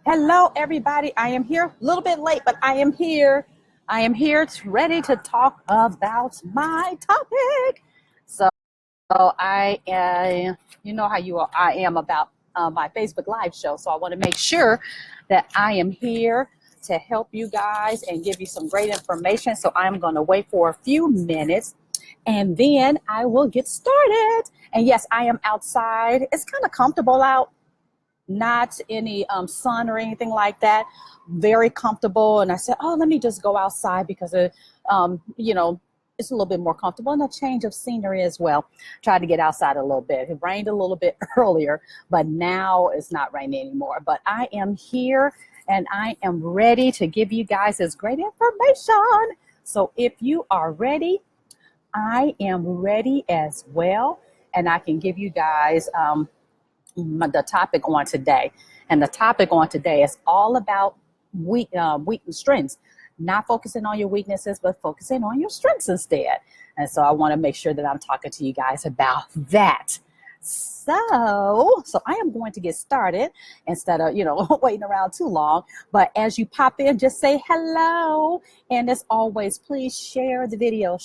Hello, everybody. I am here a little bit late, but I am here. I am here ready to talk about my topic. So I am, you know how I am about my Facebook Live show. So I want to make sure that I am here to help you guys and give you some great information. So I'm going to wait for a few minutes and then I will get started. And yes, I am outside. It's kind of comfortable out, not any sun or anything like that. Very comfortable. And I said, oh, let me just go outside because it's a little bit more comfortable and a change of scenery as well. Tried to get outside a little bit. It rained a little bit earlier, but now it's not raining anymore. But I am here and I am ready to give you guys this great information. So if you are ready, I am ready as well. And I can give you guys the topic on today. And the topic on today is all about weak strengths, not focusing on your weaknesses, but focusing on your strengths instead. And so I want to make sure that I'm talking to you guys about that. So I am going to get started instead of, waiting around too long. But as you pop in, just say hello. And as always, please share the video,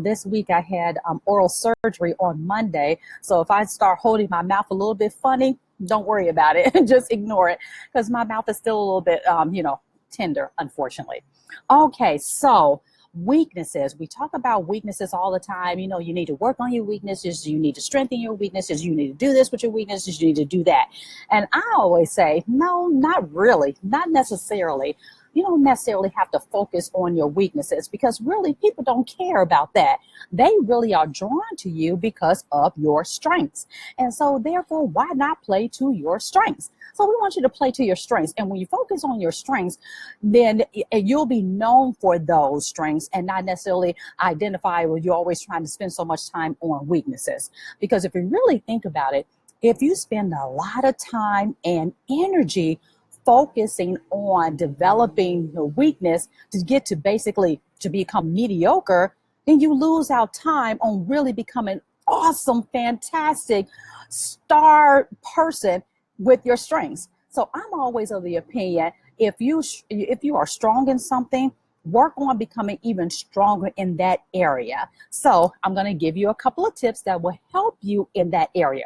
This week I had oral surgery on Monday. So if I start holding my mouth a little bit funny, don't worry about it. Just ignore it because my mouth is still a little bit, tender, unfortunately. Okay, so weaknesses. We talk about weaknesses all the time. You need to work on your weaknesses. You need to strengthen your weaknesses. You need to do this with your weaknesses. You need to do that. And I always say, no, not really, not necessarily. You don't necessarily have to focus on your weaknesses because really people don't care about that. They really are drawn to you because of your strengths. And so therefore, why not play to your strengths? So we want you to play to your strengths. And when you focus on your strengths, then you'll be known for those strengths and not necessarily identify when you're always trying to spend so much time on weaknesses. Because if you really think about it, if you spend a lot of time and energy focusing on developing the weakness to get to basically to become mediocre, then you lose out time on really becoming awesome, fantastic star person with your strengths. So I'm always of the opinion, if you are strong in something, work on becoming even stronger in that area. So I'm going to give you a couple of tips that will help you in that area.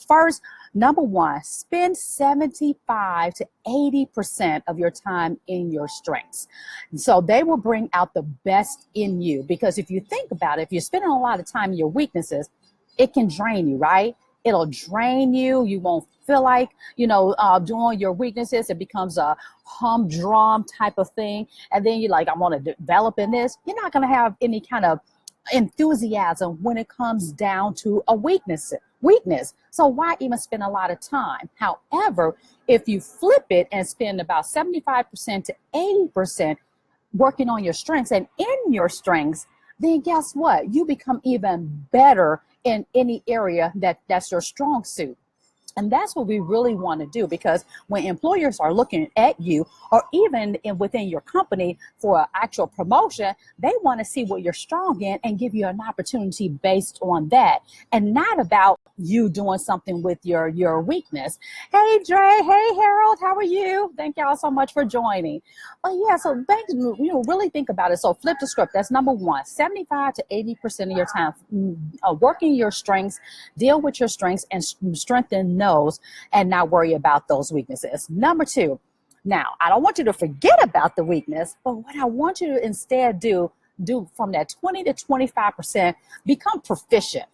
First, number one, spend 75 to 80% of your time in your strengths. So they will bring out the best in you. Because if you think about it, if you're spending a lot of time in your weaknesses, it can drain you, right? It'll drain you. You won't feel like, doing your weaknesses. It becomes a humdrum type of thing. And then you're like, I want to develop in this. You're not going to have any kind of enthusiasm when it comes down to a weakness. So why even spend a lot of time? However, if you flip it and spend about 75% to 80% working on your strengths and in your strengths, then guess what? You become even better in any area that's your strong suit. And that's what we really want to do, because when employers are looking at you, or even within your company for actual promotion, they want to see what you're strong in and give you an opportunity based on that, and not about you doing something with your weakness. Hey, Dre. Hey, Harold. How are you? Thank y'all so much for joining. Oh, yeah. So thanks. Really think about it. So flip the script. That's number one. 75 to 80% of your time working your strengths, deal with your strengths, and strengthen those, and not worry about those weaknesses. Number two, now I don't want you to forget about the weakness, but what I want you to instead do from that 20 to 25%, become proficient.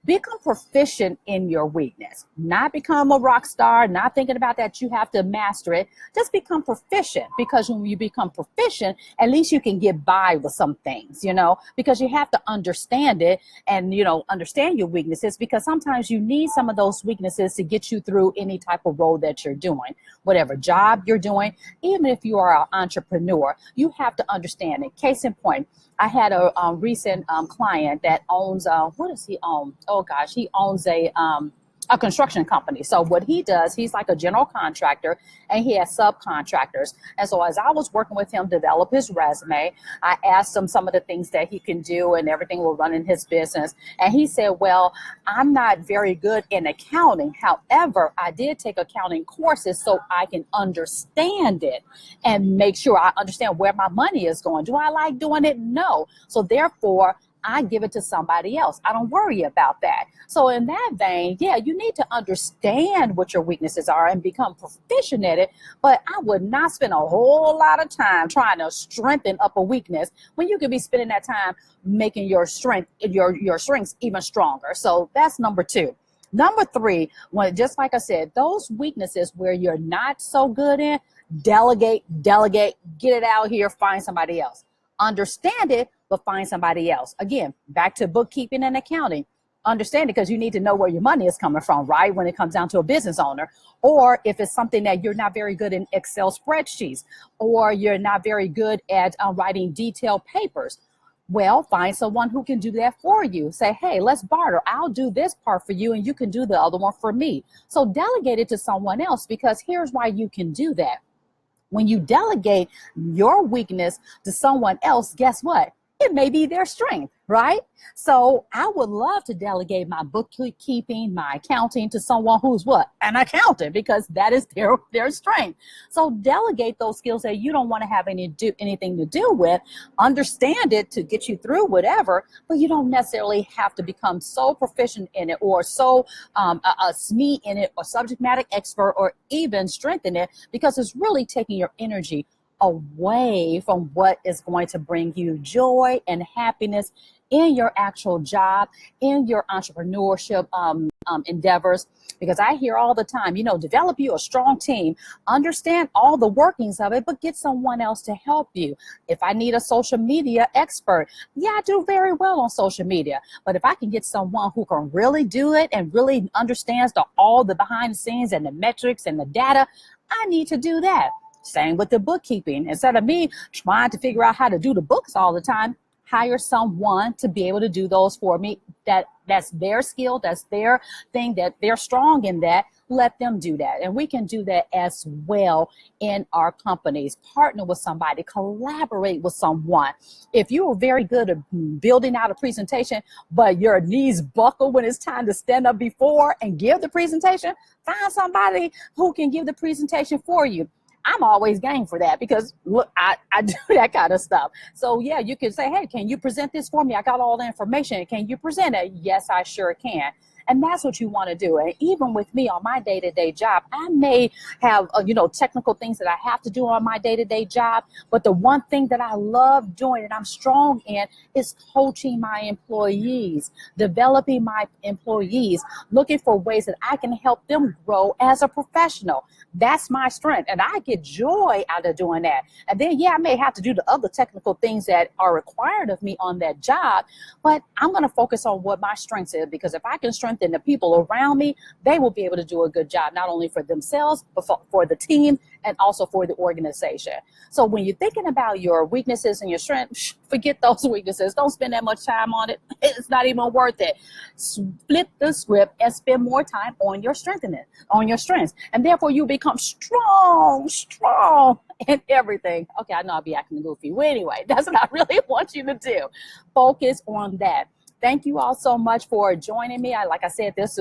Become proficient in your weakness. Not become a rock star, not thinking about that you have to master it. Just become proficient, because when you become proficient, at least you can get by with some things, because you have to understand it and, understand your weaknesses, because sometimes you need some of those weaknesses to get you through any type of role that you're doing, whatever job you're doing. Even if you are an entrepreneur, you have to understand it. Case in point, I had a recent client that owns, what does he own? Oh gosh, he owns a a construction company. So what he does, he's like a general contractor and he has subcontractors. And so as I was working with him, develop his resume, I asked him some of the things that he can do and everything will run in his business. And he said, well, I'm not very good in accounting. However, I did take accounting courses so I can understand it and make sure I understand where my money is going. Do I like doing it? No. So therefore, I give it to somebody else. I don't worry about that. So in that vein, yeah, you need to understand what your weaknesses are and become proficient at it. But I would not spend a whole lot of time trying to strengthen up a weakness when you could be spending that time making your strengths even stronger. So that's number 2. Number 3, when just like I said, those weaknesses where you're not so good in, delegate, get it out here, find somebody else. Understand it, but find somebody else. Again, back to bookkeeping and accounting. Understand it because you need to know where your money is coming from, right? When it comes down to a business owner, or if it's something that you're not very good in Excel spreadsheets, or you're not very good at writing detailed papers. Well, find someone who can do that for you. Say, hey, let's barter. I'll do this part for you and you can do the other one for me. So delegate it to someone else, because here's why you can do that. When you delegate your weakness to someone else, guess what? It may be their strength, right? So I would love to delegate my bookkeeping, my accounting to someone who's what? An accountant, because that is their strength. So delegate those skills that you don't want to have anything to do with. Understand it to get you through whatever, but you don't necessarily have to become so proficient in it or so a SME in it or subject matter expert or even strengthen it, because it's really taking your energy away from what is going to bring you joy and happiness in your actual job, in your entrepreneurship endeavors. Because I hear all the time, develop you a strong team, understand all the workings of it, but get someone else to help you. If I need a social media expert, yeah, I do very well on social media. But if I can get someone who can really do it and really understands all the behind the scenes and the metrics and the data, I need to do that. Same with the bookkeeping. Instead of me trying to figure out how to do the books all the time, hire someone to be able to do those for me. That's their skill, that's their thing, that they're strong in that. Let them do that. And we can do that as well in our companies. Partner with somebody, collaborate with someone. If you are very good at building out a presentation, but your knees buckle when it's time to stand up before and give the presentation, find somebody who can give the presentation for you. I'm always game for that, because look, I do that kind of stuff. So yeah, you can say, hey, can you present this for me? I got all the information. Can you present it? Yes, I sure can. And that's what you want to do. And even with me on my day-to-day job, I may have, technical things that I have to do on my day-to-day job. But the one thing that I love doing and I'm strong in is coaching my employees, developing my employees, looking for ways that I can help them grow as a professional. That's my strength. And I get joy out of doing that. And then, yeah, I may have to do the other technical things that are required of me on that job, but I'm going to focus on what my strengths is, because if I can strengthen the people around me, they will be able to do a good job, not only for themselves, but for the team and also for the organization. So when you're thinking about your weaknesses and your strengths, forget those weaknesses. Don't spend that much time on it. It's not even worth it. Flip the script and spend more time on your strengths. And therefore you become strong in everything. Okay, I know I'll be acting goofy. Well, anyway, that's what I really want you to do. Focus on that. Thank you all so much for joining me. Like I said, this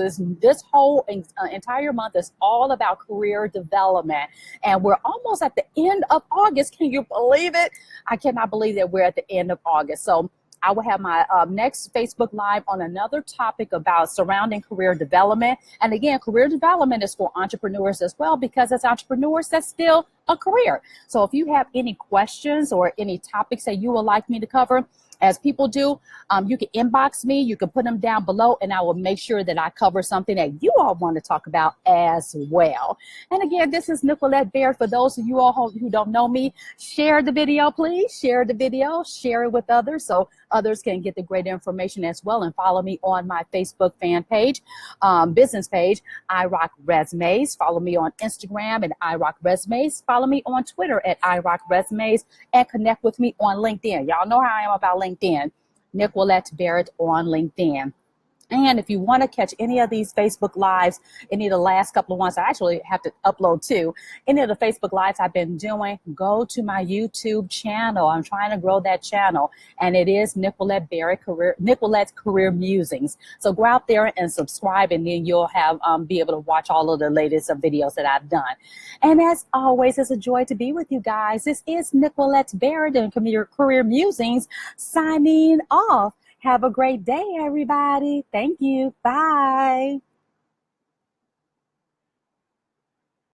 whole entire month is all about career development. And we're almost at the end of August. Can you believe it? I cannot believe that we're at the end of August. So I will have my next Facebook Live on another topic about surrounding career development. And again, career development is for entrepreneurs as well, because as entrepreneurs, that's still a career. So if you have any questions or any topics that you would like me to cover, as people do, you can inbox me, you can put them down below, and I will make sure that I cover something that you all want to talk about as well. And again, this is Nicolette Baird. For those of you all who don't know me, share the video, please. Share the video, share it with others so others can get the great information as well. And follow me on my Facebook fan page, business page, I Rock Resumes. Follow me on Instagram at I Rock Resumes. Follow me on Twitter at I Rock Resumes, and connect with me on LinkedIn. Y'all know how I am about LinkedIn. Nicolette Barrett on LinkedIn. And if you want to catch any of these Facebook Lives, any of the last couple of ones, I actually have to upload too. Any of the Facebook Lives I've been doing, go to my YouTube channel. I'm trying to grow that channel. And it is Nicolette Berry Nicolette's Career Musings. So go out there and subscribe, and then you'll have be able to watch all of the latest videos that I've done. And as always, it's a joy to be with you guys. This is Nicolette Berry doing Career Musings, signing off. Have a great day, everybody. Thank you. Bye.